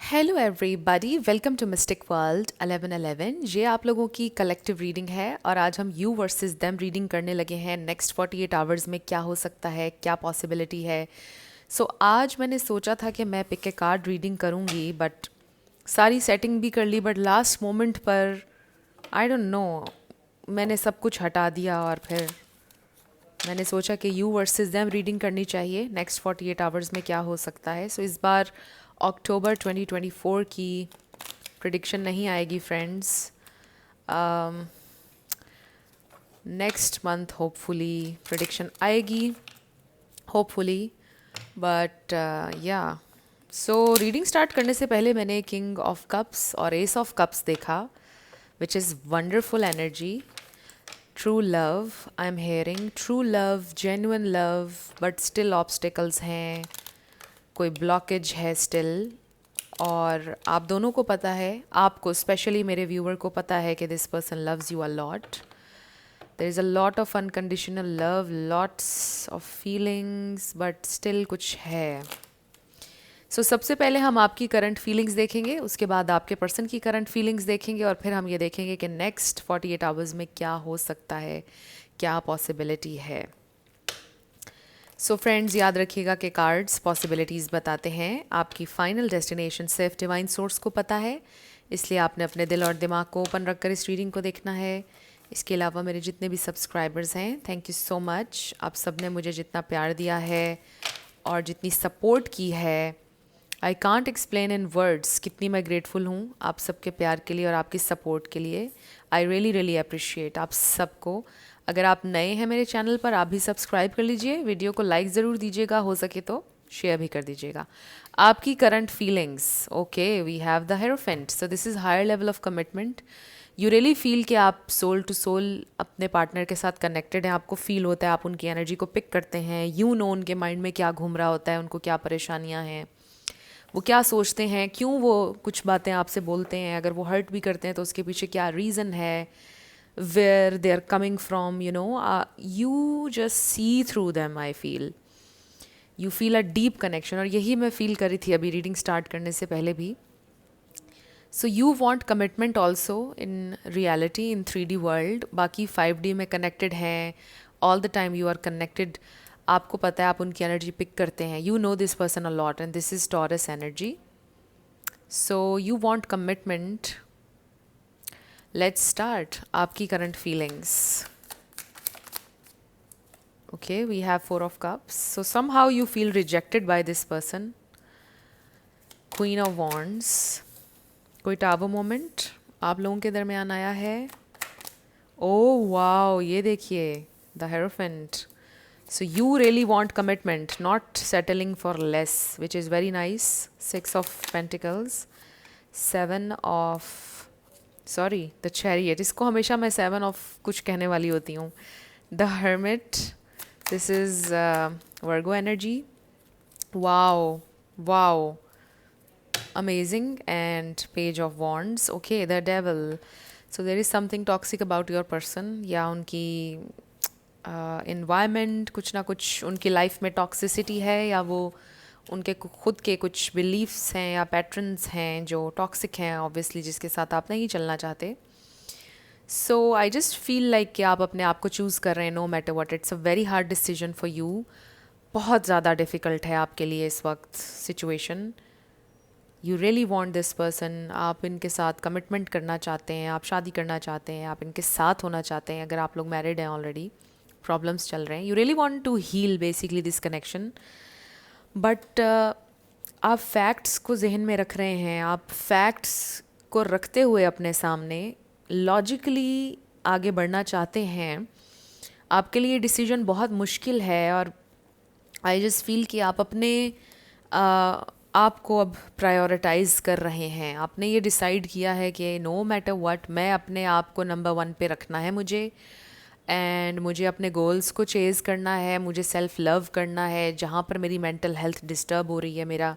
Hello everybody, welcome to mystic world 1111। ये आप लोगों की कलेक्टिव रीडिंग है और आज हम यू वर्सेस देम रीडिंग करने लगे हैं। नेक्स्ट 48 आवर्स में क्या हो सकता है, क्या पॉसिबिलिटी है। आज मैंने सोचा था कि मैं पिक ए कार्ड रीडिंग करूँगी, बट सारी सेटिंग भी कर ली, बट लास्ट मोमेंट पर आई डोंट नो, मैंने सब कुछ हटा दिया और फिर मैंने सोचा कि यू वर्सेस देम रीडिंग करनी चाहिए। नेक्स्ट 48 आवर्स में क्या हो सकता है। इस बार अक्टूबर 2024 की प्रिडिक्शन नहीं आएगी friends. Next month hopefully prediction आएगी, होपफुली। बट या रीडिंग स्टार्ट करने से पहले मैंने किंग ऑफ कप्स और एस ऑफ कप्स देखा, which is wonderful energy. True love, I am hearing true love, genuine love, but still obstacles हैं, कोई ब्लॉकेज है स्टिल। और आप दोनों को पता है, आपको स्पेशली मेरे व्यूअर को पता है कि this person loves you a lot. There is a lot of unconditional love, lots of feelings, but still कुछ है। सबसे पहले हम आपकी करंट फीलिंग्स देखेंगे, उसके बाद आपके पर्सन की करंट फीलिंग्स देखेंगे और फिर हम ये देखेंगे कि नेक्स्ट 48 आवर्स में क्या हो सकता है, क्या पॉसिबिलिटी है। फ्रेंड्स, याद रखिएगा कि कार्ड्स पॉसिबिलिटीज़ बताते हैं, आपकी फाइनल डेस्टिनेशन सिर्फ डिवाइन सोर्स को पता है, इसलिए आपने अपने दिल और दिमाग को ओपन रखकर इस रीडिंग को देखना है। इसके अलावा मेरे जितने भी सब्सक्राइबर्स हैं, थैंक यू सो मच। आप सब ने मुझे जितना प्यार दिया है और जितनी सपोर्ट की है, I can't explain in words कितनी मैं ग्रेटफुल हूँ आप सबके प्यार के लिए और आपकी सपोर्ट के लिए। आई रियली रियली अप्रिशिएट आप सबको। अगर आप नए हैं मेरे चैनल पर, आप भी सब्सक्राइब कर लीजिए, वीडियो को लाइक ज़रूर दीजिएगा, हो सके तो शेयर भी कर दीजिएगा। आपकी current feelings, okay, we have the hierophant. This is higher level of commitment. You really feel कि आप सोल टू सोल अपने पार्टनर के साथ कनेक्टेड हैं, आपको फील होता है, आप उनकी एनर्जी को पिक करते हैं। यू नो उनके माइंड में क्या घूम रहा होता है, उनको क्या परेशानियाँ हैं, वो क्या सोचते हैं, क्यों वो कुछ बातें आपसे बोलते हैं, अगर वो हर्ट भी करते हैं तो उसके पीछे क्या रीज़न है, where they are coming from, you just see through them. I feel you feel a deep connection, और यही मैं फील करी थी अभी रीडिंग स्टार्ट करने से पहले भी। You want commitment also in reality, in 3D world. बाकी 5D में कनेक्टेड हैं, all the time you are connected. आपको पता है आप उनकी एनर्जी पिक करते हैं, you know this person a lot and this is Taurus energy. You want commitment. Let's start आपकी current feelings. Okay, we have 4 of cups. Somehow you feel rejected by this person. Queen of wands, कोई tower moment आप लोगों के दरमियान आया है। Oh wow, ये देखिए the hierophant. You really want commitment, not settling for less, which is very nice. 6 of Pentacles, 7 of, sorry, the Chariot. इसको हमेशा मैं 7 of कुछ कहने वाली होती हूँ। The Hermit, this is Virgo energy. Wow, wow, amazing. And Page of Wands. Okay, the Devil. There is something toxic about your person, या उनकी इन्वायरमेंट, कुछ ना कुछ उनकी लाइफ में टॉक्सिसिटी है, या वो उनके खुद के कुछ बिलीफ्स हैं या पैटर्न्स हैं जो टॉक्सिक हैं, ऑब्वियसली, जिसके साथ आप नहीं चलना चाहते। आई जस्ट फील लाइक कि आप अपने आप को चूज़ कर रहे हैं, no matter what. It's a very hard decision for you. बहुत ज़्यादा डिफ़िकल्ट है आपके लिए इस वक्त situation. You really want this person, आप इनके साथ कमिटमेंट करना चाहते हैं, आप शादी करना चाहते हैं, आप इनके साथ होना चाहते हैं। अगर आप लोग मैरिड हैं ऑलरेडी, प्रॉब्लम्स चल रहे हैं, you really want to heal basically this connection. But आप फैक्ट्स को जहन में रख रहे हैं, आप फैक्ट्स को रखते हुए अपने सामने लॉजिकली आगे बढ़ना चाहते हैं। आपके लिए डिसीजन बहुत मुश्किल है, और आई जस्ट फील कि आप अपने आप को अब प्रायोरिटाइज़ कर रहे हैं। आपने ये डिसाइड किया है कि नो मैटर व्हाट, मैं अपने आप को नंबर 1 पे रखना है मुझे, एंड मुझे अपने गोल्स को चेज़ करना है, मुझे सेल्फ़ लव करना है। जहाँ पर मेरी मेंटल हेल्थ डिस्टर्ब हो रही है, मेरा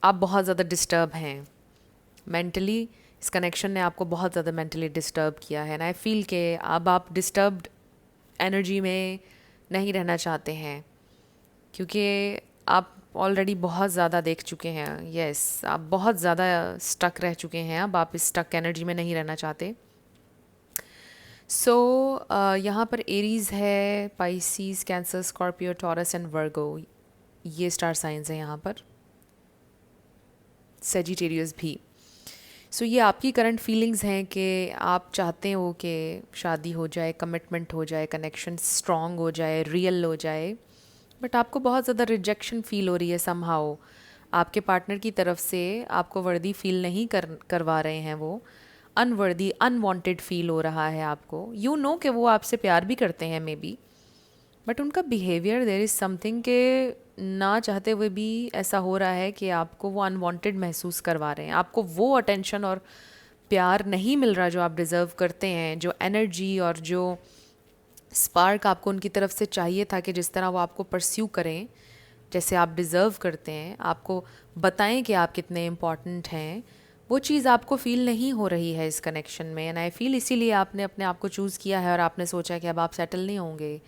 आप बहुत ज़्यादा डिस्टर्ब हैं मेंटली। इस कनेक्शन ने आपको बहुत ज़्यादा मेंटली डिस्टर्ब किया है, एंड आई फील कि अब आप डिस्टर्ब्ड एनर्जी में नहीं रहना चाहते हैं, क्योंकि आप ऑलरेडी बहुत ज़्यादा देख चुके हैं। यस, आप बहुत ज़्यादा स्टक रह चुके हैं, अब आप इस स्टक एनर्जी में नहीं रहना चाहते। सो यहाँ पर एरीज़ है, Pisces, cancer, Scorpio, taurus and वर्गो, ये स्टार साइंस हैं यहाँ पर। सेजिटेरियस भी। सो ये आपकी करंट फीलिंग्स हैं कि आप चाहते हो कि शादी हो जाए, कमिटमेंट हो जाए, कनेक्शन स्ट्रॉन्ग हो जाए, रियल हो जाए, बट आपको बहुत ज़्यादा रिजेक्शन फील हो रही है समहाउ। आपके पार्टनर की तरफ से आपको वर्दी फील नहीं करवा रहे हैं, वो अनवर्दी, अनवांटेड फील हो रहा है आपको। यू नो कि वो आपसे प्यार भी करते हैं मे बी, बट उनका बिहेवियर, देयर इज़ समथिंग के ना चाहते हुए भी ऐसा हो रहा है कि आपको वो अनवांटेड महसूस करवा रहे हैं। आपको वो अटेंशन और प्यार नहीं मिल रहा जो आप डिज़र्व करते हैं, जो एनर्जी और जो स्पार्क आपको उनकी तरफ से चाहिए था कि जिस तरह वो आपको परस्यू करें, जैसे आप डिज़र्व करते हैं, आपको बताएं कि आप कितने इम्पॉर्टेंट हैं, वो चीज़ आपको फ़ील नहीं हो रही है इस कनेक्शन में। एंड आई फील इसीलिए आपने अपने आप को चूज़ किया है और आपने सोचा कि अब आप सेटल नहीं होंगे।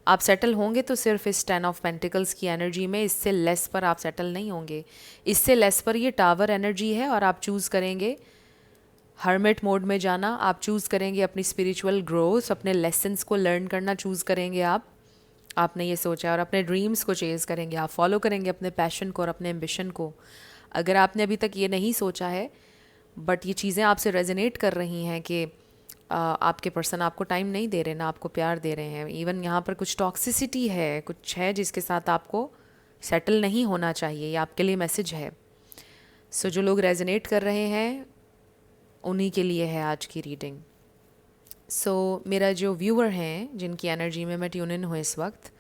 आप सेटल होंगे तो सिर्फ इस 10 ऑफ पेंटिकल्स की एनर्जी में, इससे लेस पर आप सेटल नहीं होंगे। इससे लेस पर ये टावर एनर्जी है और आप चूज़ करेंगे हर्मिट मोड में जाना, आप चूज़ करेंगे अपनी स्पिरिचुअल ग्रोथ, अपने लेसन्स को लर्न करना चूज़ करेंगे आपने ये सोचा, और अपने ड्रीम्स को चेज़ करेंगे, आप फॉलो करेंगे अपने पैशन को और अपने एम्बिशन को। अगर आपने अभी तक ये नहीं सोचा है बट ये चीज़ें आपसे रेजोनेट कर रही हैं कि आपके पर्सन आपको टाइम नहीं दे रहे, ना आपको प्यार दे रहे हैं, इवन यहाँ पर कुछ टॉक्सिसिटी है, कुछ है जिसके साथ आपको सेटल नहीं होना चाहिए, ये आपके लिए मैसेज है। सो जो लोग रेजोनेट कर रहे हैं उन्हीं के लिए है आज की रीडिंग। सो मेरा जो व्यूअर हैं जिनकी एनर्जी में मैं ट्यून इन हूँ इस वक्त,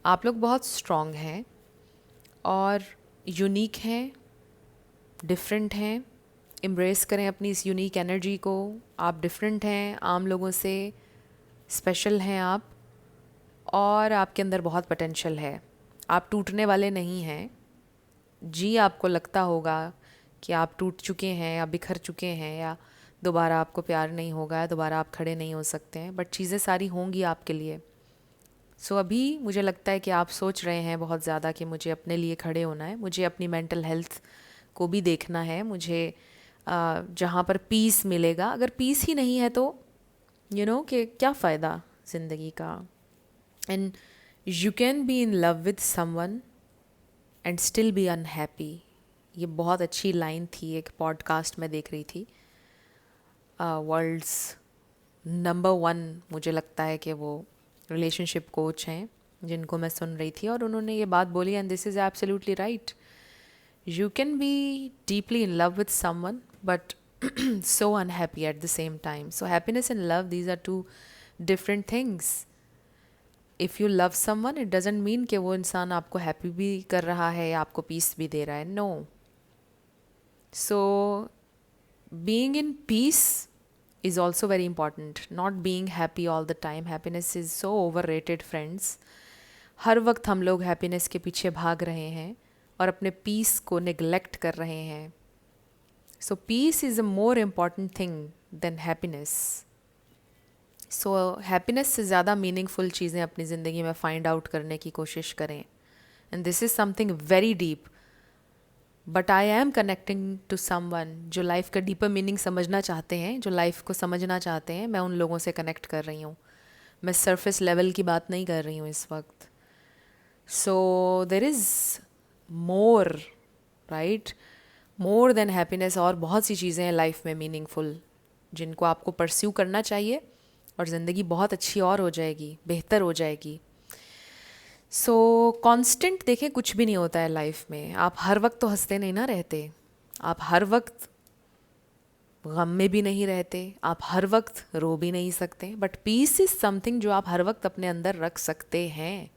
आप लोग बहुत स्ट्रॉन्ग हैं और यूनिक हैं, डिफरेंट हैं। एम्ब्रेस करें अपनी इस यूनिक एनर्जी को। आप डिफरेंट हैं आम लोगों से, स्पेशल हैं आप, और आपके अंदर बहुत पोटेंशियल है। आप टूटने वाले नहीं हैं। जी आपको लगता होगा कि आप टूट चुके हैं या बिखर चुके हैं या दोबारा आपको प्यार नहीं होगा या दोबारा आप खड़े नहीं हो सकते हैं, बट चीज़ें सारी होंगी आपके लिए। सो अभी मुझे लगता है कि आप सोच रहे हैं बहुत ज़्यादा कि मुझे अपने लिए खड़े होना है, मुझे अपनी मेंटल हेल्थ को भी देखना है, मुझे जहाँ पर पीस मिलेगा। अगर पीस ही नहीं है तो यू नो कि क्या फ़ायदा ज़िंदगी का। And you can be in love with someone and still be unhappy. ये बहुत अच्छी लाइन थी, एक पॉडकास्ट में देख रही थी। वर्ल्ड्स नंबर 1 मुझे लगता है कि वो रिलेशनशिप कोच हैं जिनको मैं सुन रही थी, और उन्होंने ये बात बोली, and this is absolutely right. You can be deeply in love with someone but so unhappy at the same time. So happiness and love, these are two different things. If you love someone, it doesn't mean कि वो इंसान आपको happy भी कर रहा है या आपको पीस भी दे रहा है. No. So being in peace is also very important. Not being happy all the time. Happiness is so overrated, friends. हर वक्त हम लोग हैप्पीनेस के पीछे भाग रहे हैं और अपने पीस को निगलेक्ट कर रहे हैं. So peace is a more important thing than happiness. So happiness से ज़्यादा मीनिंगफुल चीज़ें अपनी ज़िंदगी में फाइंड आउट करने की कोशिश करें. And this is something very deep. But I am connecting to someone जो लाइफ का डीपर मीनिंग समझना चाहते हैं, जो लाइफ को समझना चाहते हैं. मैं उन लोगों से कनेक्ट कर रही हूँ. मैं सरफेस लेवल की बात नहीं कर रही हूँ इस वक्त. So there is more, right? More than happiness. और बहुत सी चीज़ें हैं लाइफ में मीनिंगफुल जिनको आपको परस्यू करना चाहिए और ज़िंदगी बहुत अच्छी और हो जाएगी, बेहतर हो जाएगी. सो कांस्टेंट देखें कुछ भी नहीं होता है लाइफ में. आप हर वक्त तो हंसते नहीं ना रहते, आप हर वक्त गम में भी नहीं रहते, आप हर वक्त रो भी नहीं सकते. बट पीस इज़ समथिंग जो आप हर वक्त अपने अंदर रख सकते हैं.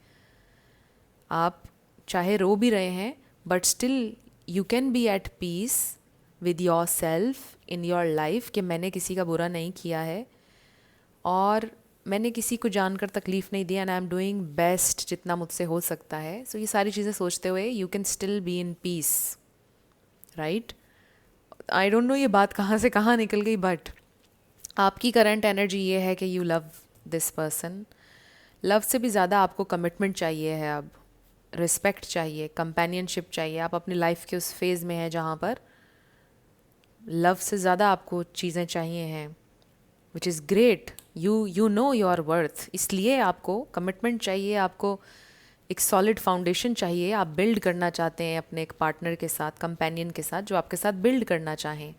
आप चाहे रो भी रहे हैं but still you can be at peace with yourself in your life कि मैंने किसी का बुरा नहीं किया है और मैंने किसी को जानकर तकलीफ़ नहीं दी, and I am doing best जितना मुझसे हो सकता है. सो ये सारी चीज़ें सोचते हुए you can still be in peace, right? I don't know ये बात कहाँ से कहाँ निकल गई, बट आपकी करंट एनर्जी ये है कि you love this person. Love से भी ज़्यादा आपको कमिटमेंट चाहिए है अब. रिस्पेक्ट चाहिए, कंपेनियनशिप चाहिए। आप अपनी लाइफ के उस फेज़ में हैं जहाँ पर लव से ज़्यादा आपको चीज़ें चाहिए हैं, which is great. You know your worth. इसलिए आपको कमिटमेंट चाहिए, आपको एक सॉलिड फाउंडेशन चाहिए। आप बिल्ड करना चाहते हैं अपने एक पार्टनर के साथ, कंपेनियन के साथ, जो आपके साथ बिल्ड करना चाहें।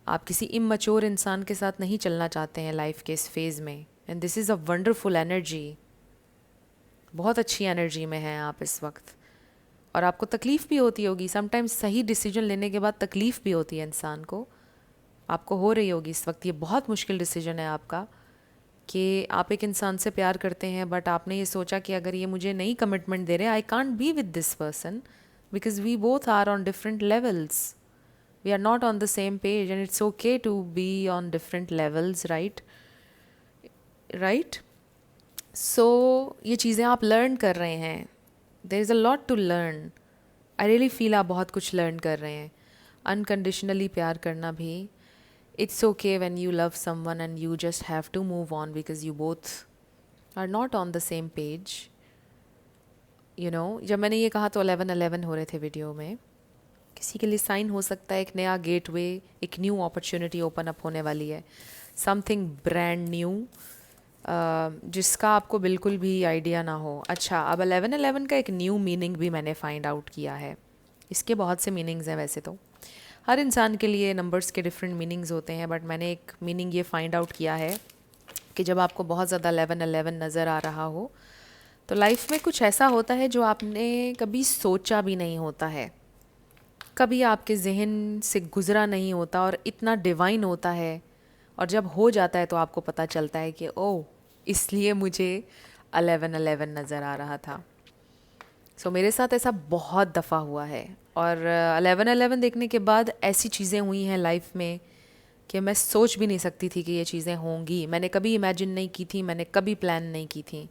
आप किसी इमैच्योर इंसान के साथ नहीं चलना चाहते हैं लाइफ के इस फेज़ में। And this is a wonderful energy. बहुत अच्छी एनर्जी में हैं आप इस वक्त। और आपको तकलीफ़ भी होती होगी समटाइम्स, सही डिसीजन लेने के बाद तकलीफ़ भी होती है इंसान को। आपको हो रही होगी इस वक्त। ये बहुत मुश्किल डिसीजन है आपका कि आप एक इंसान से प्यार करते हैं, बट आपने ये सोचा कि अगर ये मुझे नई कमिटमेंट दे रहे हैं, I can't be with this person because we both are on different levels, we are not on the same page, and it's okay to be on different levels, right right. So ये चीज़ें आप learn कर रहे हैं। There is a lot to learn. I really feel आप बहुत कुछ learn कर रहे हैं। अनकंडीशनली प्यार करना भी, it's okay when you love someone and you just have to move on because you both are not on the same page. You know, जब मैंने ये कहा तो 11-11 हो रहे थे वीडियो में। किसी के लिए साइन हो सकता है, एक नया गेटवे, एक न्यू अपॉर्चुनिटी ओपन अप होने वाली है, समथिंग ब्रांड न्यू, जिसका आपको बिल्कुल भी आइडिया ना हो। अच्छा, अब 11-11 का एक न्यू मीनिंग भी मैंने फाइंड आउट किया है। इसके बहुत से मीनिंग्स हैं वैसे तो, हर इंसान के लिए नंबर्स के डिफरेंट मीनिंग्स होते हैं, बट मैंने एक मीनिंग ये फाइंड आउट किया है कि जब आपको बहुत ज़्यादा 11-11 नज़र आ रहा हो तो लाइफ में कुछ ऐसा होता है जो आपने कभी सोचा भी नहीं होता है, कभी आपके जहन से गुज़रा नहीं होता और इतना डिवाइन होता है, और जब हो जाता है तो आपको पता चलता है कि ओह, इसलिए मुझे 11-11 नज़र आ रहा था। सो मेरे साथ ऐसा बहुत दफ़ा हुआ है, और 11-11 देखने के बाद ऐसी चीज़ें हुई हैं लाइफ में कि मैं सोच भी नहीं सकती थी कि ये चीज़ें होंगी। मैंने कभी इमेजिन नहीं की थी, मैंने कभी प्लान नहीं की थी।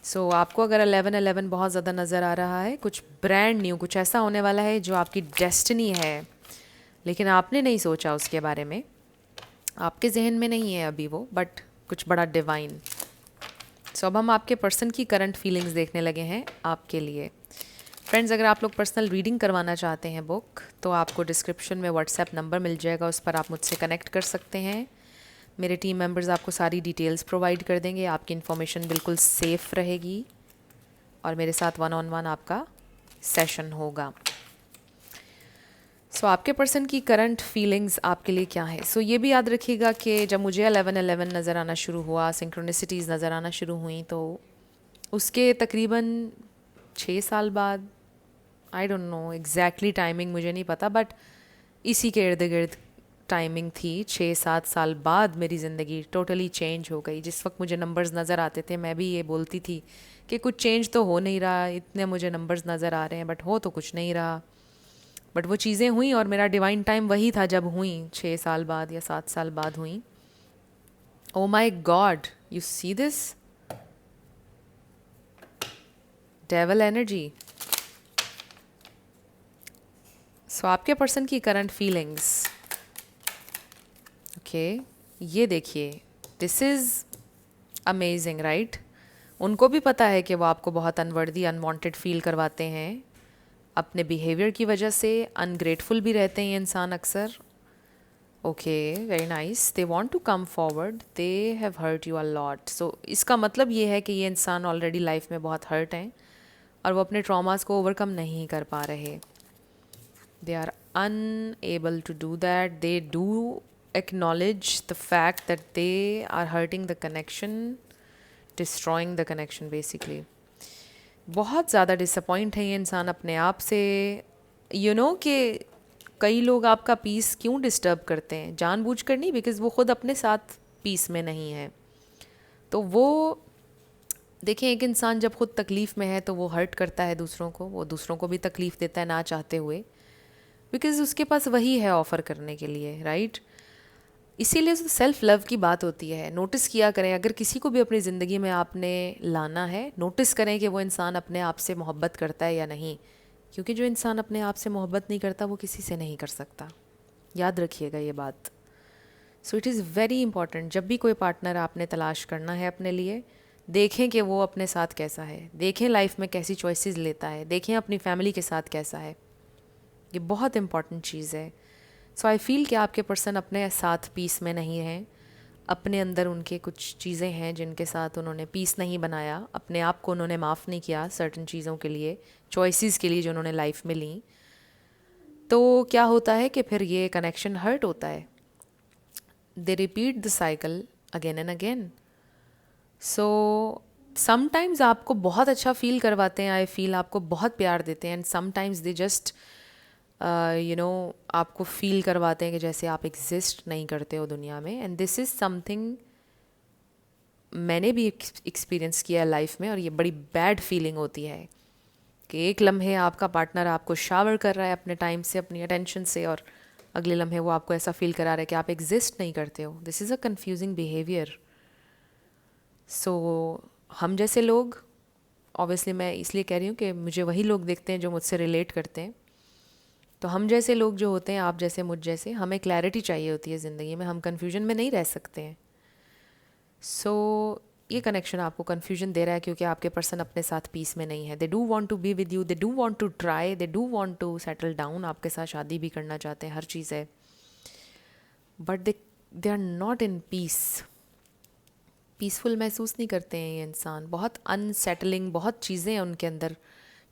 सो आपको अगर 11-11 बहुत ज़्यादा नज़र आ रहा है, कुछ ब्रांड न्यू, कुछ ऐसा होने वाला है जो आपकी डेस्टिनी है, लेकिन आपने नहीं सोचा उसके बारे में, आपके जहन में नहीं है अभी वो, बट कुछ बड़ा डिवाइन। सो अब हम आपके पर्सन की करंट फीलिंग्स देखने लगे हैं आपके लिए। फ्रेंड्स, अगर आप लोग पर्सनल रीडिंग करवाना चाहते हैं बुक, तो आपको डिस्क्रिप्शन में व्हाट्सएप नंबर मिल जाएगा, उस पर आप मुझसे कनेक्ट कर सकते हैं। मेरे टीम मेंबर्स आपको सारी डिटेल्स प्रोवाइड कर देंगे, आपकी इन्फॉर्मेशन बिल्कुल सेफ़ रहेगी, और मेरे साथ 1-on-1 आपका सेशन होगा। सो आपके पर्सन की करंट फीलिंग्स आपके लिए क्या है? सो ये भी याद रखिएगा कि जब मुझे 11-11 नज़र आना शुरू हुआ, सिंक्रोनिसिटीज़ नज़र आना शुरू हुई, तो उसके तकरीबन 6 साल बाद, I don't know exactly timing मुझे नहीं पता, बट इसी के इर्द गिर्द टाइमिंग थी। 6-7 साल बाद मेरी ज़िंदगी टोटली चेंज हो गई। जिस वक्त मुझे नंबर्स नज़र आते थे, मैं भी ये बोलती थी कि कुछ चेंज तो हो नहीं रहा, इतने मुझे नंबर्स नज़र आ रहे हैं, बट हो तो कुछ नहीं रहा। बट वो चीज़ें हुई, और मेरा डिवाइन टाइम वही था जब हुई, 6 साल बाद या 7 साल बाद हुई। Oh my God, you see this devil energy. So आपके पर्सन की करंट फीलिंग्स, ओके, ये देखिए, दिस इज़ अमेजिंग, राइट। उनको भी पता है कि वो आपको बहुत अनवर्दी, अनवांटेड फील करवाते हैं अपने बिहेवियर की वजह से। अनग्रेटफुल भी रहते हैं इंसान अक्सर। Okay, very nice. They want to come forward, they have hurt you a lot. So इसका मतलब ये है कि ये इंसान ऑलरेडी लाइफ में बहुत हर्ट हैं, और वो अपने ट्रॉमास को ओवरकम नहीं कर पा रहे। they are unable to do that. They do acknowledge the fact that they are hurting the connection, destroying the connection basically. बहुत ज़्यादा डिसअपॉइंट है ये इंसान अपने आप से। यू नो कि कई लोग आपका पीस क्यों डिस्टर्ब करते हैं, जानबूझकर नहीं, बिकॉज वो खुद अपने साथ पीस में नहीं है। तो वो देखें, एक इंसान जब खुद तकलीफ़ में है तो वो हर्ट करता है दूसरों को, वो दूसरों को भी तकलीफ़ देता है ना चाहते हुए, बिकॉज़ उसके पास वही है ऑफ़र करने के लिए, राइट। इसीलिए सेल्फ़ लव की बात होती है। नोटिस किया करें, अगर किसी को भी अपनी ज़िंदगी में आपने लाना है, नोटिस करें कि वो इंसान अपने आप से मोहब्बत करता है या नहीं, क्योंकि जो इंसान अपने आप से मोहब्बत नहीं करता वो किसी से नहीं कर सकता। याद रखिएगा ये बात। So it is very important, जब भी कोई पार्टनर आपने तलाश करना है अपने लिए, देखें कि वो अपने साथ कैसा है, देखें लाइफ में कैसी चॉइसेस लेता है, देखें अपनी फैमिली के साथ कैसा है। ये बहुत इम्पॉर्टेंट चीज़ है। सो आई फील कि आपके पर्सन अपने साथ पीस में नहीं हैं, अपने अंदर उनके कुछ चीज़ें हैं जिनके साथ उन्होंने पीस नहीं बनाया, अपने आप को उन्होंने माफ़ नहीं किया सर्टन चीज़ों के लिए, चॉइसेस के लिए जो उन्होंने लाइफ में ली। तो क्या होता है कि फिर ये कनेक्शन हर्ट होता है। They repeat the cycle again and again. So sometimes आपको बहुत अच्छा फील करवाते हैं, आई फील आपको बहुत प्यार देते हैं, एंड समटाइम्स दे जस्ट आपको फील करवाते हैं कि जैसे आप एग्जिस्ट नहीं करते हो दुनिया में। एंड दिस इज़ समथिंग मैंने भी एक्सपीरियंस किया लाइफ में, और ये बड़ी बैड फीलिंग होती है कि एक लम्हे आपका पार्टनर आपको शावर कर रहा है अपने टाइम से, अपनी अटेंशन से, और अगले लम्हे वो आपको ऐसा फील करा रहा है कि आप एग्जिस्ट नहीं करते हो। This is a confusing behaviour. So हम जैसे लोग, ऑब्वियसली मैं इसलिए कह रही हूँ कि मुझे वही लोग देखते हैं जो मुझसे रिलेट करते हैं। तो हम जैसे लोग जो होते हैं, आप जैसे मुझ जैसे, हमें क्लैरिटी चाहिए होती है ज़िंदगी में, हम कन्फ्यूजन में नहीं रह सकते हैं। सो ये कनेक्शन आपको कन्फ्यूजन दे रहा है क्योंकि आपके पर्सन अपने साथ पीस में नहीं है। They do want to be with you, they do want to try, they do want to settle down, आपके साथ शादी भी करना चाहते हैं, हर चीज़ है, but they are not in peace. Peaceful महसूस नहीं करते हैं ये इंसान। बहुत अनसेटलिंग बहुत चीज़ें हैं उनके अंदर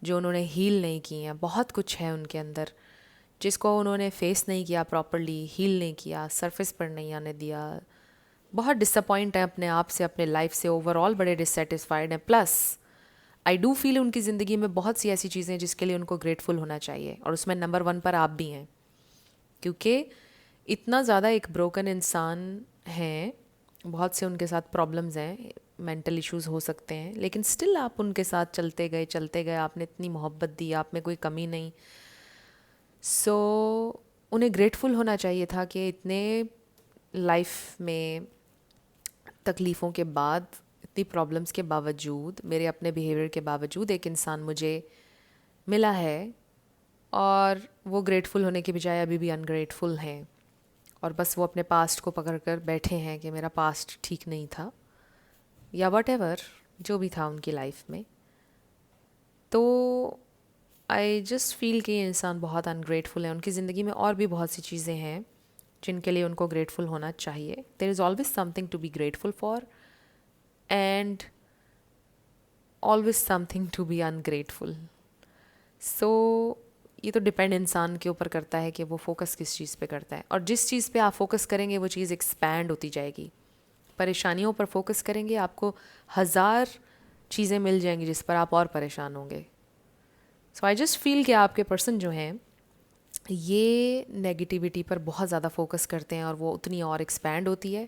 जो उन्होंने हील नहीं की हैं। बहुत कुछ है उनके अंदर जिसको उन्होंने फेस नहीं किया प्रॉपरली, हील नहीं किया, सरफेस पर नहीं आने दिया। बहुत डिसअपॉइंट है अपने आप से, अपने लाइफ से, ओवरऑल बड़े डिससेटिस्फाइड हैं। प्लस आई डू फील उनकी ज़िंदगी में बहुत सी ऐसी चीज़ें हैं जिसके लिए उनको ग्रेटफुल होना चाहिए, और उसमें नंबर 1 पर आप भी हैं, क्योंकि इतना ज़्यादा एक ब्रोकन इंसान हैं, बहुत से उनके साथ प्रॉब्लम्स हैं, मेंटल इश्यूज हो सकते हैं, लेकिन स्टिल आप उनके साथ चलते गए, आपने इतनी मोहब्बत दी, आप में कोई कमी नहीं। सो उन्हें ग्रेटफुल होना चाहिए था कि इतने लाइफ में तकलीफ़ों के बाद, इतनी प्रॉब्लम्स के बावजूद, मेरे अपने बिहेवियर के बावजूद एक इंसान मुझे मिला है, और वो ग्रेटफुल होने के बजाय अभी भी अनग्रेटफुल हैं, और बस वो अपने पास्ट को पकड़ कर बैठे हैं कि मेरा पास्ट ठीक नहीं था, या वट जो भी था उनकी लाइफ में। तो आई जस्ट फील कि ये इंसान बहुत अनग्रेटफुल है। उनकी ज़िंदगी में और भी बहुत सी चीज़ें हैं जिनके लिए उनको ग्रेटफुल होना चाहिए। There is always something to be grateful for, and always something to be ungrateful. So ये तो डिपेंड इंसान के ऊपर करता है कि वो फोकस किस चीज़ पे करता है, और जिस चीज़ पे आप फोकस करेंगे वो चीज़ एक्सपैंड होती जाएगी। परेशानियों पर फोकस करेंगे, आपको 1000 चीज़ें मिल जाएंगी जिस पर आप और परेशान होंगे। सो आई जस्ट फील कि आपके पर्सन जो हैं ये नेगेटिविटी पर बहुत ज़्यादा फोकस करते हैं, और वो उतनी और एक्सपैंड होती है।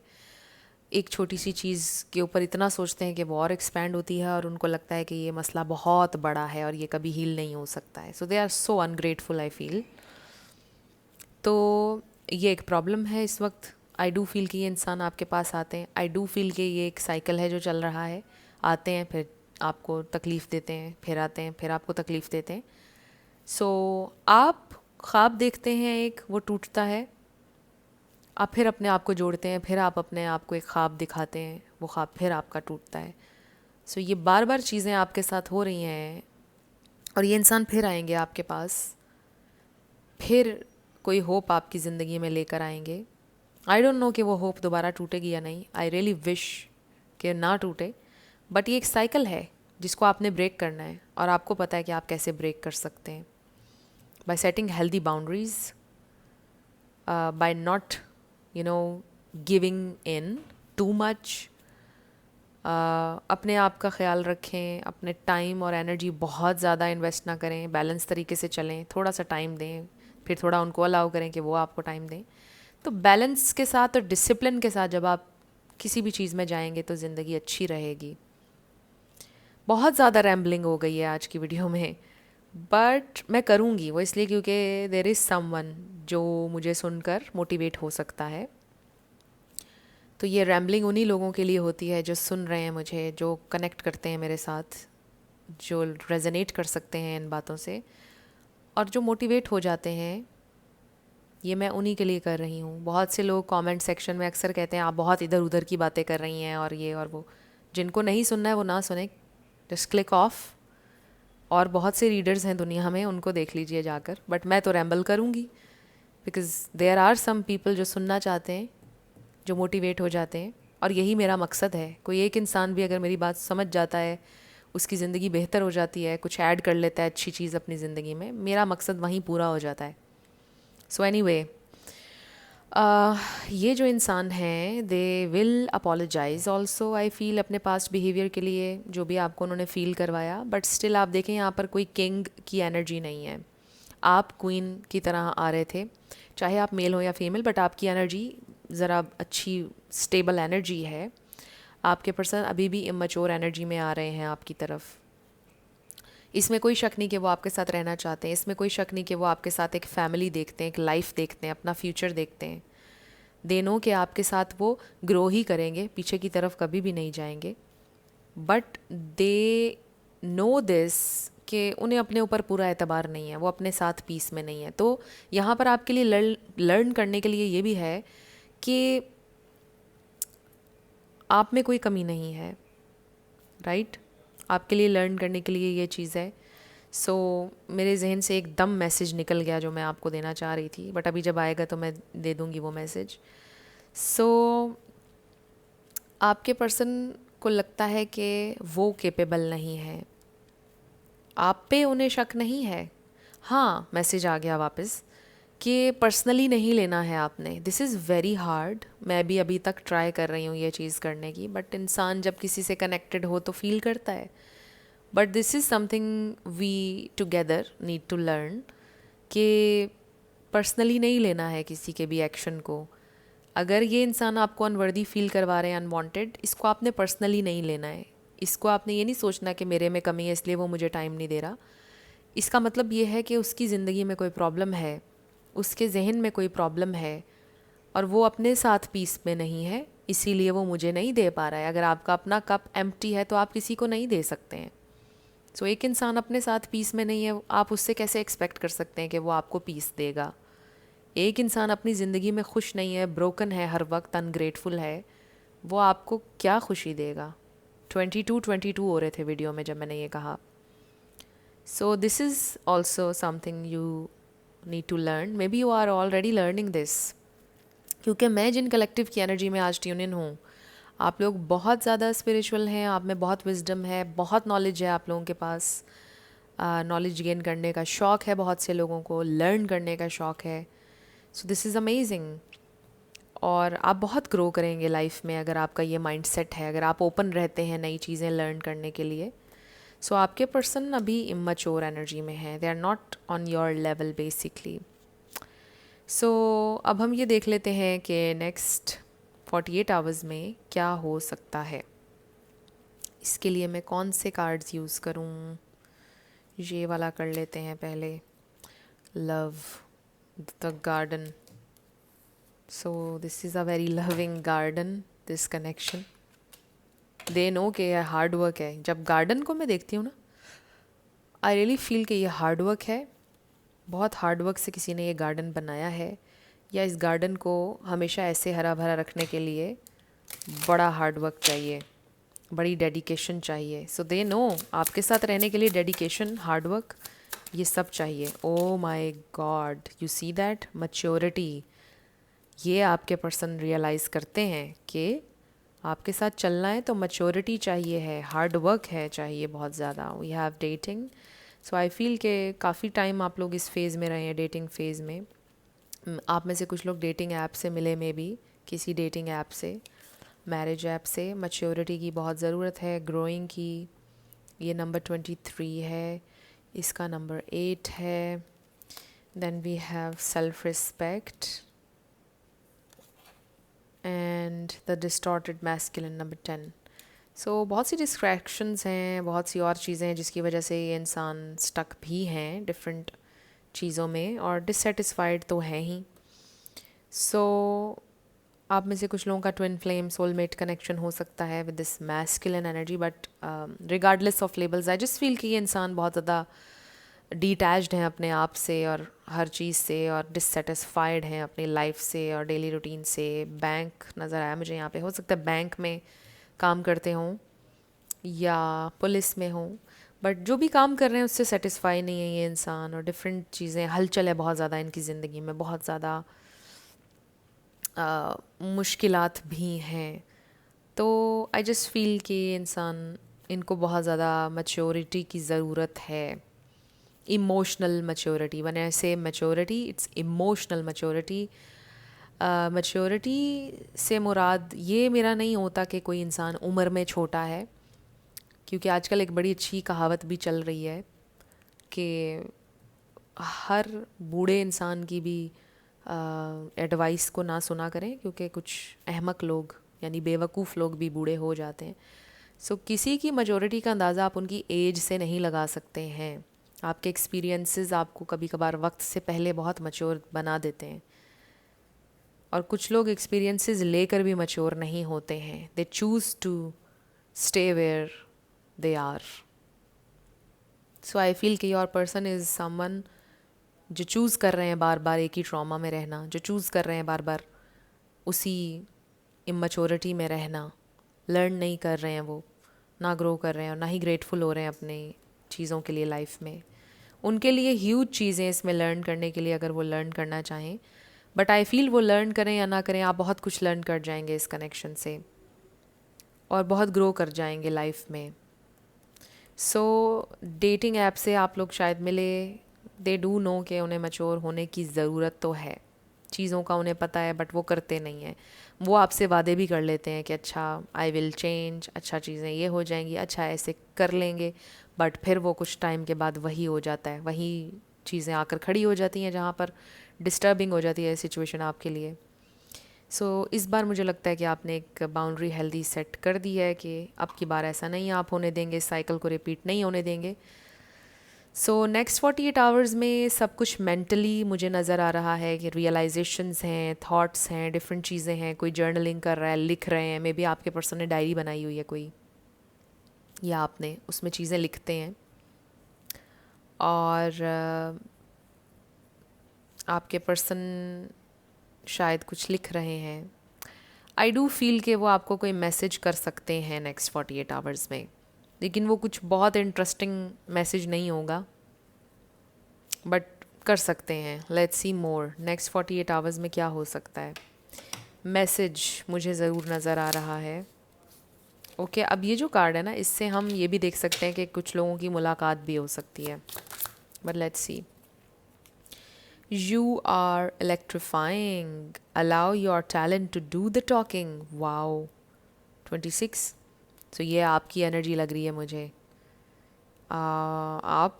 एक छोटी सी चीज़ के ऊपर इतना सोचते हैं कि वो और एक्सपैंड होती है, और उनको लगता है कि ये मसला बहुत बड़ा है और ये कभी हील नहीं हो सकता है। So they are so ungrateful I feel. तो ये एक प्रॉब्लम है इस वक्त। आई डू फील कि ये इंसान आपके पास आते हैं, आई डू फील कि ये एक साइकिल है जो चल रहा है। आते हैं, फिर आपको तकलीफ़ देते हैं, फिर आते हैं, फिर आपको तकलीफ़ देते हैं। सो आप ख्वाब देखते हैं एक, वो टूटता है, आप फिर अपने आप को जोड़ते हैं, फिर आप अपने आप को एक ख्वाब दिखाते हैं, वो ख्वाब फिर आपका टूटता है। सो ये बार बार चीज़ें आपके साथ हो रही हैं, और ये इंसान फिर आएंगे आपके पास, फिर कोई होप आपकी ज़िंदगी में लेकर आएंगे। आई डोंट नो कि वो होप दोबारा टूटेगी या नहीं, आई रियली विश कि ना टूटे, बट ये एक साइकिल है जिसको आपने ब्रेक करना है, और आपको पता है कि आप कैसे ब्रेक कर सकते हैं। By setting healthy boundaries, by not giving in too much. अपने आप का ख्याल रखें, अपने टाइम और एनर्जी बहुत ज़्यादा इन्वेस्ट ना करें, बैलेंस तरीके से चलें, थोड़ा सा टाइम दें, फिर थोड़ा उनको अलाउ करें कि वो आपको टाइम दें। तो बैलेंस के साथ और डिसिप्लिन के साथ जब आप किसी भी चीज़ में जाएंगे तो ज़िंदगी अच्छी रहेगी। बहुत ज़्यादा रैम्बलिंग हो गई है आज की वीडियो में, बट मैं करूँगी वो इसलिए क्योंकि देयर इज़ समवन जो मुझे सुनकर मोटिवेट हो सकता है। तो ये रैम्बलिंग उन्हीं लोगों के लिए होती है जो सुन रहे हैं मुझे, जो कनेक्ट करते हैं मेरे साथ, जो रेजोनेट कर सकते हैं इन बातों से, और जो मोटिवेट हो जाते हैं। ये मैं उन्हीं के लिए कर रही हूँ। बहुत से लोग कमेंट सेक्शन में अक्सर कहते हैं आप बहुत इधर उधर की बातें कर रही हैं और ये और वो। जिनको नहीं सुनना है वो ना सुने, जस्ट क्लिक ऑफ। और बहुत से रीडर्स हैं दुनिया में, उनको देख लीजिए जाकर, बट मैं तो रैम्बल करूँगी because there are some people जो सुनना चाहते हैं, जो मोटिवेट हो जाते हैं, और यही मेरा मकसद है। कोई एक इंसान भी अगर मेरी बात समझ जाता है, उसकी ज़िंदगी बेहतर हो जाती है, कुछ ऐड कर लेता है अच्छी चीज़ अपनी ज़िंदगी में, मेरा मकसद वहीं पूरा हो जाता है। सो एनीवे, ये जो इंसान हैं they will apologise also, I feel, अपने पास्ट बिहेवियर के लिए जो भी आपको उन्होंने फ़ील करवाया। बट स्टिल आप देखें, यहाँ पर कोई किंग की एनर्जी नहीं है, आप क्वीन की तरह आ रहे थे, चाहे आप मेल हो या फीमेल, बट आपकी एनर्जी ज़रा अच्छी स्टेबल एनर्जी है। आपके पर्सन अभी भी इमेच्योर एनर्जी में आ रहे हैं आपकी तरफ। इसमें कोई शक नहीं कि वो आपके साथ रहना चाहते हैं, इसमें कोई शक नहीं कि वो आपके साथ एक फैमिली देखते हैं, एक लाइफ देखते हैं, अपना फ्यूचर देखते हैं। दे नो कि आपके साथ वो ग्रो ही करेंगे, पीछे की तरफ कभी भी नहीं जाएंगे। बट दे नो दिस कि उन्हें अपने ऊपर पूरा एतबार नहीं है, वो अपने साथ पीस में नहीं है। तो यहाँ पर आपके लिए लर्न करने के लिए ये भी है कि आप में कोई कमी नहीं है, राइट? आपके लिए लर्न करने के लिए ये चीज़ है। सो मेरे जहन से एकदम मैसेज निकल गया जो मैं आपको देना चाह रही थी, बट अभी जब आएगा तो मैं दे दूँगी वो मैसेज। सो आपके पर्सन को लगता है कि वो कैपेबल नहीं है, आप पे उन्हें शक नहीं है। हाँ, मैसेज आ गया वापस कि पर्सनली नहीं लेना है आपने। दिस इज़ वेरी हार्ड, मैं भी अभी तक ट्राई कर रही हूँ ये चीज़ करने की, बट इंसान जब किसी से कनेक्टेड हो तो फील करता है। But this is something we together need to learn कि पर्सनली नहीं लेना है किसी के भी एक्शन को। अगर ये इंसान आपको अनवर्दी फील करवा रहे हैं, अनवांटेड, इसको आपने पर्सनली नहीं लेना है। इसको आपने ये नहीं सोचना कि मेरे में कमी है इसलिए वो मुझे टाइम नहीं दे रहा। इसका मतलब ये है कि उसकी ज़िंदगी में कोई प्रॉब्लम है, उसके जहन में कोई प्रॉब्लम है, और वो अपने साथ पीस में नहीं है, इसीलिए वो मुझे नहीं दे पा रहा है। अगर आपका अपना कप एम्प्टी है तो आप किसी को नहीं दे सकते हैं। सो एक इंसान अपने साथ पीस में नहीं है, आप उससे कैसे एक्सपेक्ट कर सकते हैं कि वो आपको पीस देगा? एक इंसान अपनी ज़िंदगी में खुश नहीं है, ब्रोकन है, हर वक्त अनग्रेटफुल है, वो आपको क्या खुशी देगा? 22 हो रहे थे वीडियो में जब मैंने ये कहा। So this is also something you need to learn, maybe you are already learning this, क्योंकि मैं जिन कलेक्टिव की एनर्जी में आज ट्यून इन हूँ, आप लोग बहुत ज़्यादा स्पिरिचुअल हैं, आप में बहुत विजडम है, बहुत नॉलेज है आप लोगों के पास, नॉलेज गेन करने का शौक़ है, बहुत से लोगों को लर्न करने का शौक़ है। सो दिस इज़ अमेजिंग, और आप बहुत ग्रो करेंगे लाइफ में अगर आपका ये माइंडसेट है, अगर आप ओपन रहते हैं नई चीज़ें लर्न करने के लिए। सो आपके पर्सन अभी इमेच्योर एनर्जी में है, they are not on your level basically. So अब हम ये देख लेते हैं कि नेक्स्ट 48 आवर्स में क्या हो सकता है। इसके लिए मैं कौन से कार्ड्स यूज़ करूँ? ये वाला कर लेते हैं पहले, love the garden. So this is a very loving garden, this connection. They know कि यह हार्ड वर्क है। जब गार्डन को मैं देखती हूँ ना, आई रियली फील कि ये हार्ड वर्क है, बहुत हार्ड वर्क से किसी ने ये गार्डन बनाया है, या इस गार्डन को हमेशा ऐसे हरा भरा रखने के लिए बड़ा हार्ड वर्क चाहिए, बड़ी डेडिकेशन चाहिए। सो दे नो आपके साथ रहने के लिए डेडिकेशन, हार्ड वर्क, ये सब चाहिए। Oh my God, you see that maturity, ये आपके पर्सन रियलाइज़ करते हैं कि आपके साथ चलना है तो मैच्योरिटी चाहिए है, हार्ड वर्क है चाहिए बहुत ज़्यादा। We have dating, so I feel कि काफ़ी टाइम आप लोग इस फेज़ में रहे हैं, डेटिंग फेज़ में। आप में से कुछ लोग डेटिंग ऐप से मिले, में भी किसी डेटिंग ऐप से, मैरिज ऐप से। मैच्योरिटी की बहुत ज़रूरत है, ग्रोइंग की। ये नंबर 23 है, इसका नंबर 8 है। Then we have self respect and the distorted masculine number 10। So बहुत सी डिस्ट्रैक्शंस हैं, बहुत सी और चीज़ें हैं जिसकी वजह से ये इंसान स्टक भी हैं डिफरेंट चीज़ों में, और डिससेटिस्फाइड तो हैं ही। सो आप में से कुछ लोगों का ट्विन फ्लेम सोलमेट कनेक्शन हो सकता है with this masculine energy, but regardless of labels I just feel कि ये इंसान बहुत ज़्यादा डिटैच्ड हैं अपने आप से और हर चीज़ से, और डिससेटिस्फाइड हैं अपनी लाइफ से और डेली रूटीन से। बैंक नज़र आया मुझे यहाँ पे, हो सकता है बैंक में काम करते हों, या पुलिस में हो, बट जो भी काम कर रहे हैं उससे सेटिस्फाई नहीं है ये इंसान, और डिफरेंट चीज़ें, हलचल है बहुत ज़्यादा इनकी ज़िंदगी में, बहुत ज़्यादा मुश्किलात भी हैं। तो आई जस्ट फील कि इंसान, इनको बहुत ज़्यादा मैच्योरिटी की ज़रूरत है, इमोशनल मैच्योरिटी। व्हेन आई से maturity, it's emotional maturity. Maturity से मुराद ये मेरा नहीं होता कि कोई इंसान उम्र में छोटा है, क्योंकि आजकल एक बड़ी अच्छी कहावत भी चल रही है कि हर बूढ़े इंसान की भी एडवाइस को ना सुना करें, क्योंकि कुछ अहमक लोग यानी बेवकूफ़ लोग भी बूढ़े हो जाते हैं। सो किसी की मेजॉरिटी का अंदाज़ा आप उनकी एज से नहीं लगा सकते हैं। आपके एक्सपीरियंसेस आपको कभी कभार वक्त से पहले बहुत मच्योर बना देते हैं, और कुछ लोग एक्सपीरियंसेस लेकर भी मच्योर नहीं होते हैं। They choose to stay where they are. So I feel कि योर पर्सन इज़ समवन जो चूज़ कर रहे हैं बार बार एक ही ट्रॉमा में रहना, जो चूज़ कर रहे हैं बार बार उसी इमेच्योरिटी में रहना, लर्न नहीं कर रहे हैं, वो ना ग्रो कर रहे हैं और ना ही ग्रेटफुल हो रहे हैं अपने चीज़ों के लिए लाइफ में। उनके लिए ह्यूज चीज़ें इसमें लर्न करने के लिए, अगर वो लर्न करना चाहें। बट आई फील वो लर्न करें या ना करें, आप बहुत कुछ लर्न कर जाएंगे इस कनेक्शन से, और बहुत ग्रो कर जाएंगे लाइफ में। सो डेटिंग ऐप से आप लोग शायद मिले, दे डू नो कि उन्हें मैच्योर होने की ज़रूरत तो है, चीज़ों का उन्हें पता है, बट वो करते नहीं हैं। वो आपसे वादे भी कर लेते हैं कि अच्छा आई विल चेंज, अच्छा चीज़ें ये हो जाएंगी, अच्छा ऐसे कर लेंगे, बट फिर वो कुछ टाइम के बाद वही हो जाता है, वही चीज़ें आकर खड़ी हो जाती हैं जहाँ पर डिस्टर्बिंग हो जाती है सिचुएशन आपके लिए। सो इस बार मुझे लगता है कि आपने एक बाउंड्री हेल्दी सेट कर दी है कि अब की बार ऐसा नहीं आप होने देंगे, इस साइकिल को रिपीट नहीं होने देंगे। सो नेक्स्ट 48 आवर्स में सब कुछ मेंटली मुझे नज़र आ रहा है कि रियलाइजेशंस हैं, थॉट्स हैं, डिफरेंट चीज़ें हैं। कोई जर्नलिंग कर रहा है, लिख रहे हैं, मे बी आपके पर्सन ने डायरी बनाई हुई है कोई, या आपने उसमें चीज़ें लिखते हैं, और आपके पर्सन शायद कुछ लिख रहे हैं। आई डू फील कि वो आपको कोई मैसेज कर सकते हैं नेक्स्ट 48 आवर्स में, लेकिन वो कुछ बहुत इंटरेस्टिंग मैसेज नहीं होगा, बट कर सकते हैं। Let's see more next 48 hours में क्या हो सकता है। मैसेज मुझे ज़रूर नज़र आ रहा है। ओके, अब ये जो कार्ड है ना, इससे हम ये भी देख सकते हैं कि कुछ लोगों की मुलाकात भी हो सकती है, but let's see. You are electrifying. Allow your talent to do the talking. Wow. 26. So ये आपकी एनर्जी लग रही है मुझे। आप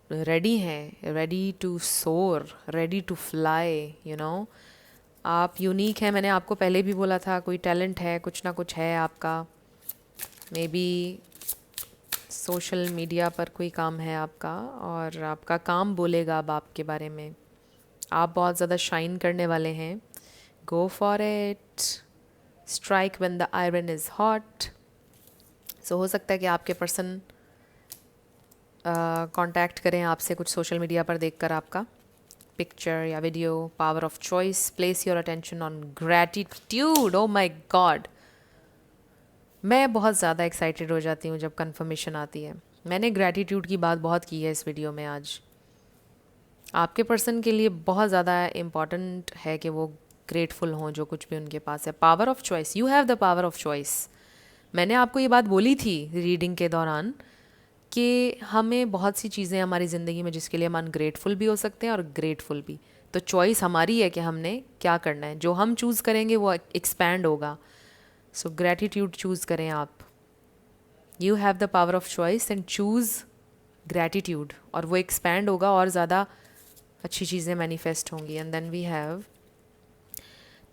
रेडी हैं, ready to soar, ready to fly, you know. आप यूनिक हैं, मैंने आपको पहले भी बोला था, कोई टैलेंट है, कुछ ना कुछ है आपका। मे बी सोशल मीडिया पर कोई काम है आपका, और आपका काम बोलेगा अब आपके बारे में। आप बहुत ज़्यादा शाइन करने वाले हैं। Go for it, strike when the iron is hot. So हो सकता है कि आपके पर्सन कांटेक्ट करें आपसे कुछ सोशल मीडिया पर देखकर आपका पिक्चर या video. Power of choice, place your attention on gratitude. Oh my God, मैं बहुत ज़्यादा एक्साइटेड हो जाती हूँ जब कंफर्मेशन आती है। मैंने ग्रैटिट्यूड की बात बहुत की है इस वीडियो में आज। आपके पर्सन के लिए बहुत ज़्यादा इम्पॉर्टेंट है कि वो ग्रेटफुल हों जो कुछ भी उनके पास है। Power of choice, you have the power of choice. मैंने आपको ये बात बोली थी रीडिंग के दौरान कि हमें बहुत सी चीज़ें हमारी ज़िंदगी में जिसके लिए हम अनग्रेटफुल भी हो सकते हैं और ग्रेटफुल भी। तो चॉइस हमारी है कि हमने क्या करना है। जो हम चूज़ करेंगे वो एक्सपैंड होगा। सो ग्रैटिट्यूड चूज़ करें आप। You have the power of choice and choose gratitude, और वो एक्सपैंड होगा और ज़्यादा अच्छी चीज़ें मैनिफेस्ट होंगी। And then we have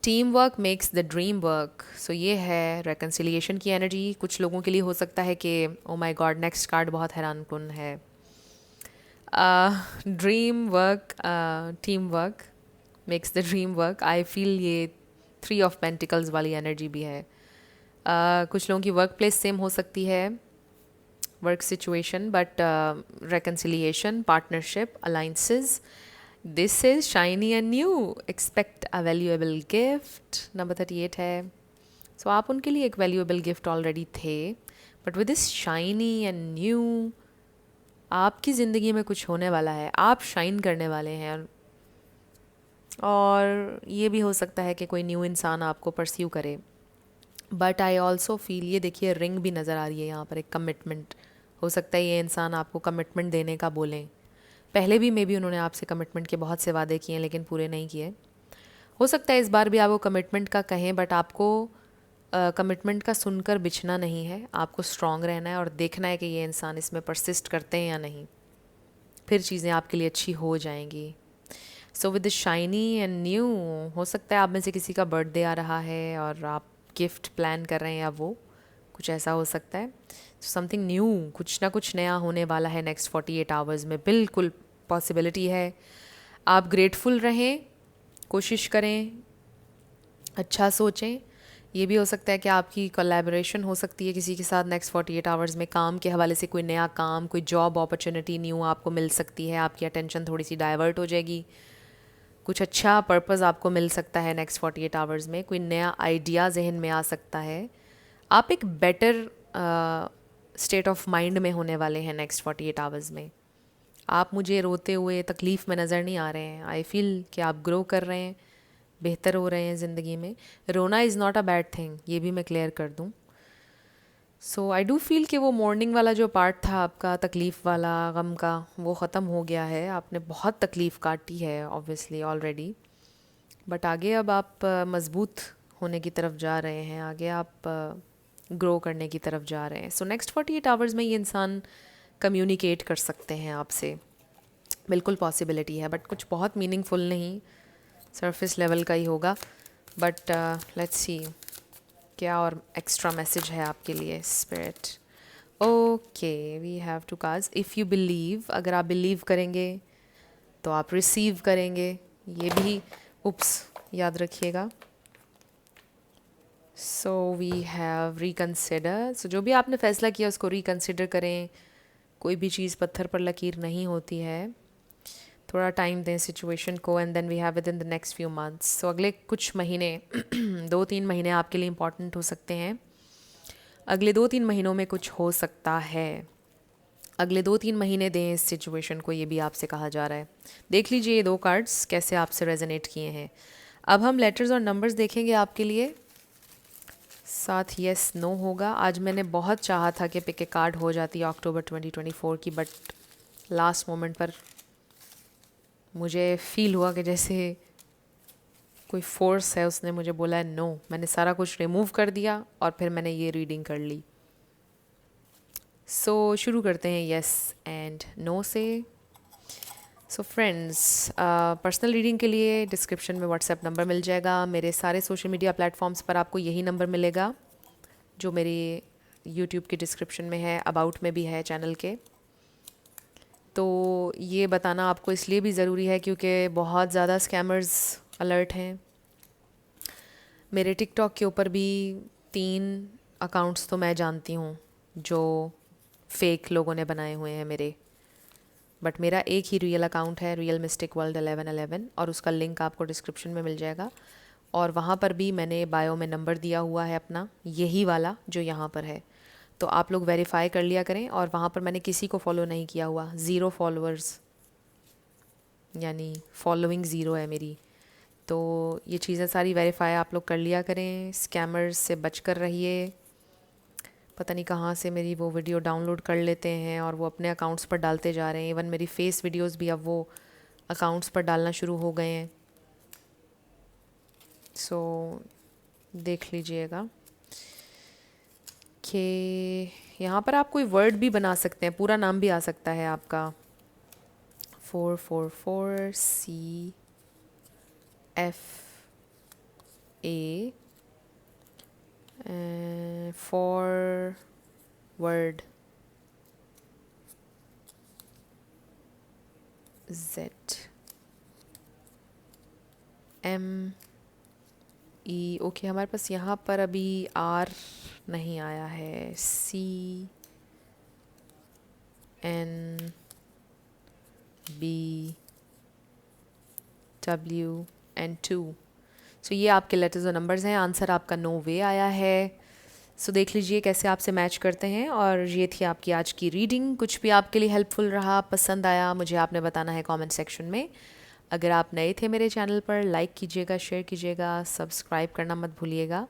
team work makes the dream work. So ये है रेकन्सिलिएशन की एनर्जी। कुछ लोगों के लिए हो सकता है कि oh my God, next card बहुत हैरानकुन है। Dream work, team work makes the dream work. I feel ये 3 ऑफ पेंटिकल्स वाली एनर्जी भी है। कुछ लोगों की वर्क प्लेस सेम हो सकती है, work situation, but reconciliation, partnership, alliances. This is shiny and new. Expect a valuable gift. Number 38 है। सो आप उनके लिए एक वैल्यूएबल गिफ्ट ऑलरेडी थे, but with this shiny and new, आपकी ज़िंदगी में कुछ होने वाला है, आप शाइन करने वाले हैं। और ये भी हो सकता है कि कोई न्यू इंसान आपको परस्यू करे। बट आई ऑल्सो फील, ये देखिए रिंग भी नज़र आ रही है यहाँ पर, एक कमिटमेंट। हो सकता है ये इंसान आपको कमिटमेंट देने का बोलें। पहले भी मे बी उन्होंने आपसे कमिटमेंट के बहुत से वादे किए हैं लेकिन पूरे नहीं किए। हो सकता है इस बार भी आपको कमिटमेंट का कहें, बट आपको कमिटमेंट का सुनकर बिछना नहीं है, आपको स्ट्रांग रहना है और देखना है कि ये इंसान इसमें परसिस्ट करते हैं या नहीं, फिर चीज़ें आपके लिए अच्छी हो जाएंगी। So with the shiny and new, हो सकता है आप में से किसी का बर्थडे आ रहा है और आप गिफ्ट प्लान कर रहे हैं, या वो कुछ ऐसा हो सकता है। समथिंग न्यू, कुछ ना कुछ नया होने वाला है नेक्स्ट 48 आवर्स में, बिल्कुल पॉसिबिलिटी है। आप ग्रेटफुल रहें, कोशिश करें, अच्छा सोचें। ये भी हो सकता है कि आपकी कोलैबोरेशन हो सकती है किसी के साथ नेक्स्ट 48 आवर्स में, काम के हवाले से कोई नया काम, कोई जॉब अपॉर्चुनिटी न्यू आपको मिल सकती है, आपकी अटेंशन थोड़ी सी डाइवर्ट हो जाएगी, कुछ अच्छा पर्पस आपको मिल सकता है नेक्स्ट 48 आवर्स में, कोई नया आइडिया जहन में आ सकता है। आप एक बेटर स्टेट ऑफ माइंड में होने वाले हैं नेक्स्ट 48 आवर्स में। आप मुझे रोते हुए तकलीफ़ में नज़र नहीं आ रहे हैं। आई फील कि आप ग्रो कर रहे हैं, बेहतर हो रहे हैं ज़िंदगी में। रोना is not a bad thing, ये भी मैं क्लियर कर दूँ। सो आई डू फील कि वो मॉर्निंग वाला जो पार्ट था आपका, तकलीफ़ वाला, गम का, वो ख़त्म हो गया है। आपने बहुत तकलीफ़ काटी है ऑब्वियसली ऑलरेडी, बट आगे अब आप मज़बूत होने की तरफ जा रहे हैं, आगे आप ग्रो करने की तरफ जा रहे हैं। सो नेक्स्ट 48 आवर्स में ये इंसान कम्युनिकेट कर सकते हैं आपसे, बिल्कुल पॉसिबिलिटी है, बट कुछ बहुत मीनिंगफुल नहीं, सरफेस लेवल का ही होगा। बट लेट्स सी क्या और एक्स्ट्रा मैसेज है आपके लिए spirit. Okay, we have two cards. If you believe, अगर आप बिलीव करेंगे तो आप रिसीव करेंगे, ये भी उप्स याद रखिएगा। So we have reconsider. So जो भी आपने फ़ैसला किया उसको रिकन्सिडर करें। कोई भी चीज़ पत्थर पर लकीर नहीं होती है, थोड़ा टाइम दें सिचुएशन को। And then we have within the next few months. So अगले कुछ महीने 2-3 महीने आपके लिए इम्पॉर्टेंट हो सकते हैं। अगले 2-3 महीनों में कुछ हो सकता है, अगले 2-3 महीने दें इस सिचुएशन को, ये भी आपसे कहा जा रहा है। देख लीजिए ये 2 कार्ड्स कैसे आपसे रेजोनेट किए हैं। अब हम लेटर्स और नंबर्स देखेंगे आपके लिए, साथ येस नो होगा। आज मैंने बहुत चाहा था कि पिक ए कार्ड हो जाती है अक्टूबर 2024 की, बट लास्ट मोमेंट पर मुझे फ़ील हुआ कि जैसे कोई फोर्स है, उसने मुझे बोला है नो। मैंने सारा कुछ रिमूव कर दिया और फिर मैंने ये रीडिंग कर ली। सो शुरू करते हैं येस एंड नो से। सो फ्रेंड्स, पर्सनल रीडिंग के लिए डिस्क्रिप्शन में व्हाट्सएप नंबर मिल जाएगा। मेरे सारे सोशल मीडिया प्लेटफॉर्म्स पर आपको यही नंबर मिलेगा जो मेरी यूट्यूब की डिस्क्रिप्शन में है, अबाउट में भी है चैनल के। तो ये बताना आपको इसलिए भी ज़रूरी है क्योंकि बहुत ज़्यादा स्कैमर्स अलर्ट हैं। मेरे टिकटॉक के ऊपर भी 3 अकाउंट्स तो मैं जानती हूँ जो फेक लोगों ने बनाए हुए हैं मेरे, बट मेरा एक ही रियल अकाउंट है, रियल मिस्टिक वर्ल्ड 1111, और उसका लिंक आपको डिस्क्रिप्शन में मिल जाएगा। और वहाँ पर भी मैंने बायो में नंबर दिया हुआ है अपना, यही वाला जो यहाँ पर है। तो आप लोग वेरीफाई कर लिया करें। और वहाँ पर मैंने किसी को फॉलो नहीं किया हुआ, 0 फॉलोअर्स, यानी फॉलोइंग ज़ीरो है मेरी। तो ये चीज़ें सारी वेरीफाई आप लोग कर लिया करें। स्कैमर्स से बच कर रहिए। पता नहीं कहाँ से मेरी वो वीडियो डाउनलोड कर लेते हैं और वो अपने अकाउंट्स पर डालते जा रहे हैं। इवन मेरी फेस वीडियोस भी अब वो अकाउंट्स पर डालना शुरू हो गए हैं। सो देख लीजिएगा कि यहाँ पर आप कोई वर्ड भी बना सकते हैं, पूरा नाम भी आ सकता है आपका। 444 CFA forward ZME। ओके, हमारे पास यहाँ पर अभी R नहीं आया है। CNBW and 2। सो ये आपके लेटर्स और नंबर्स हैं। आंसर आपका नो वे आया है। सो देख लीजिए कैसे आपसे मैच करते हैं। और ये थी आपकी आज की रीडिंग। कुछ भी आपके लिए हेल्पफुल रहा, पसंद आया, मुझे आपने बताना है कमेंट सेक्शन में। अगर आप नए थे मेरे चैनल पर, लाइक कीजिएगा, शेयर कीजिएगा, सब्सक्राइब करना मत भूलिएगा।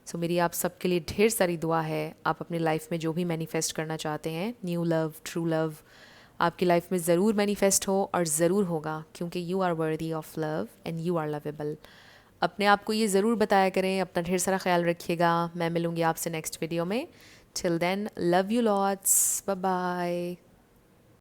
सो मेरी आप सबके लिए ढेर सारी दुआ है। आप अपनी लाइफ में जो भी मैनिफेस्ट करना चाहते हैं, न्यू लव, ट्रू लव, आपकी लाइफ में ज़रूर मैनिफेस्ट हो और ज़रूर होगा, क्योंकि you are worthy of love and you are lovable. अपने आप को ये ज़रूर बताया करें। अपना ढेर सारा ख्याल रखिएगा। मैं मिलूँगी आपसे नेक्स्ट वीडियो में। Till then, love you lots, bye bye.